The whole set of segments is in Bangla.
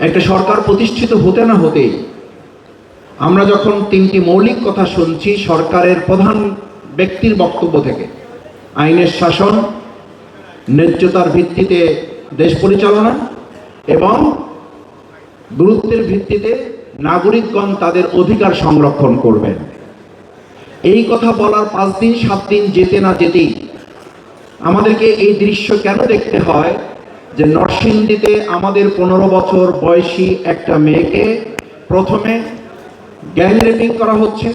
একটা সরকার প্রতিষ্ঠিত হতে না হতেই আমরা যখন তিনটি মৌলিক কথা শুনছি সরকারের প্রধান ব্যক্তির বক্তব্য থেকে, আইনের শাসন, ন্যায্যতার ভিত্তিতে দেশ পরিচালনা এবং গুরুত্বের ভিত্তিতে নাগরিকগণ তাদের অধিকার সংরক্ষণ করবেন, এই কথা বলার 5 দিন 7 দিন যেতে না যেতেই আমাদেরকে এই দৃশ্য কেন দেখতে হয় যে নরসিংদীতে আমাদের 15 বছর বয়সী একটা মেয়েকে প্রথমে গ্যাং রেপিং করা হচ্ছে,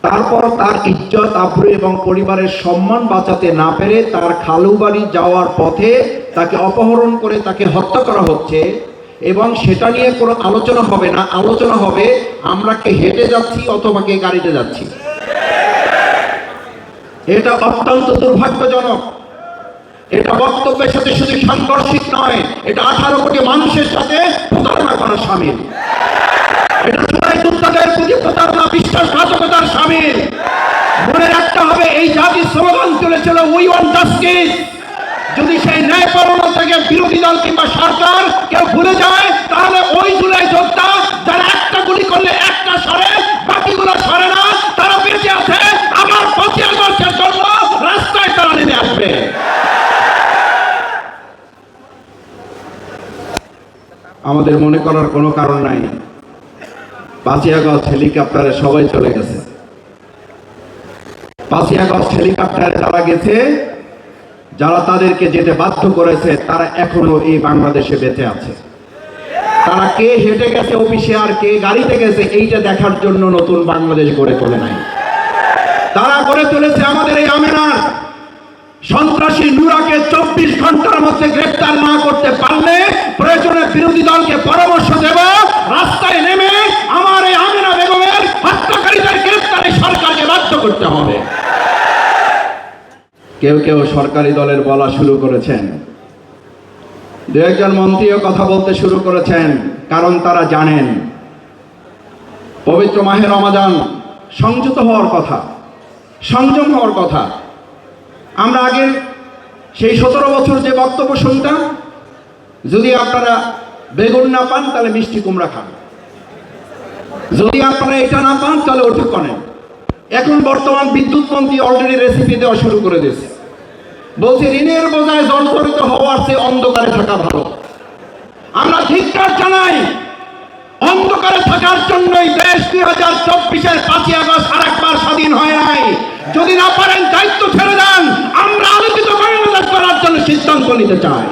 তারপর তার ইজ্জত আবরু এবং পরিবারের সম্মান বাঁচাতে না পেরে তার খালু বাড়ি যাওয়ার পথে তাকে অপহরণ করে তাকে হত্যা করা হচ্ছে, এবং সেটা নিয়ে কোনো আলোচনা হবে না। আলোচনা হবে আমরা কে হেঁটে যাচ্ছি অথবা কে গাড়িতে যাচ্ছি। এটা অত্যন্ত দুর্ভাগ্যজনক। এটা বক্তব্যের সাথে শুধু সাংঘর্ষিক নয়, এটা 18 কোটি মানুষের সাথে প্রতারণা করা শামিল। এটা সবাই যোদ্ধাদের প্রতি প্রতারণা, বিশ্বাসঘাতকতার শামিল। মনে রাখতে হবে এই জাতি স্লোগান তুলেছিল উই ওয়ান্ট জাস্টিস। যদি সেই ন্যায়পরায়ণ থেকে বিরোধী দল কিংবা সরকার কেউ ভুলে যায় তাহলে ওই জুলাই যোদ্ধা যারা একটা গুলি করলে একটা সরে বাকিগুলো সরে না, তারা বেঁচে আছে। আবার 25 আগস্টের জন্য রাস্তায় তারা নেমে আসবে। আমাদের মনে করার কোনো কারণ নাই 5ই আগস্ট হেলিকপ্টারে সবাই চলে গেছে। 5ই আগস্ট হেলিকপ্টারে যারা গেছে, যারা তাদেরকে যেতে বাধ্য করেছে, তারা এখনো এই বাংলাদেশে বেঁচে আছে। তারা কে হেঁটে গেছে অফিসে আর কে গাড়িতে গেছে এইটা দেখার জন্য নতুন বাংলাদেশ গড়ে তোলে নাই। তারা গড়ে তুলেছে আমাদের এই আমেনার সন্ত্রাসী নুরাকে 24 ঘন্টার মধ্যে গ্রেফতার না করতে পারলে প্রয়োজনে বিরোধী দলকে পরামর্শ দেব, রাস্তায় নেমে আমার এই আমেনা বেগমের হত্যাকারীদের গ্রেফতারে সরকারকে বাধ্য করতে হবে। কেউ কেউ সরকারি দলের বলা শুরু করেছেন, 2-1 মন্ত্রীও কথা বলতে শুরু করেছেন, কারণ তারা জানেন পবিত্র মাহে রমাদান, সংযত হওয়ার কথা, সংযম হওয়ার কথা। আমরা আগের সেই 17 বছর যে বক্তব্য শুনতাম, যদি আপনারা বেগুন না পান তাহলে মিষ্টি কুমড়া খান, যদি আপনারা এটা না পান তাহলে ওটা করেন। এখন বর্তমান বিদ্যুৎ মন্ত্রী অলরেডি রেসিপি দেওয়া শুরু করে দিয়েছে, বলছে ঋণের বোঝায় জর্জরিত হওয়ার চেয়ে অন্ধকারে থাকা ভালো। আমরা ধিক্কার জানাই, অন্ধকারে থাকার জন্যই দেশ 2024-এর 5ই আগস্ট আরেকবার স্বাধীন হয় নাই। যদি না পারেন দায়িত্ব ছেড়ে দেন, আমরা আলোচিত বাংলাদেশ করার জন্য সিদ্ধান্ত নিতে চাই।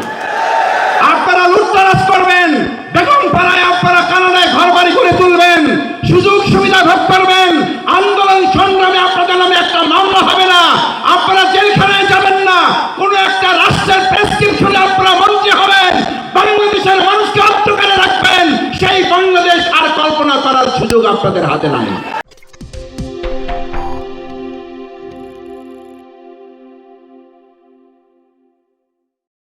আপনারা লুটতরাজ করবেন, বেগম পাড়ায় আপনারা কানাডায় ঘর বাড়ি করে তুলবেন, সুযোগ সুবিধা ভোগ করবেন, আন্দোলন সংগ্রামে আপনাদের নামে একটা মামলা হবে না, আপনারা জেলখানায় যাবেন না, কোন একটা রাষ্ট্রের প্রেসক্রিপশনে আপনারা মন্ত্রী হবেন, বাংলাদেশের মানুষকে অন্ধকারে রাখবেন। সেই বাংলাদেশ আর কল্পনা করার সুযোগ আপনাদের হাতে নাই।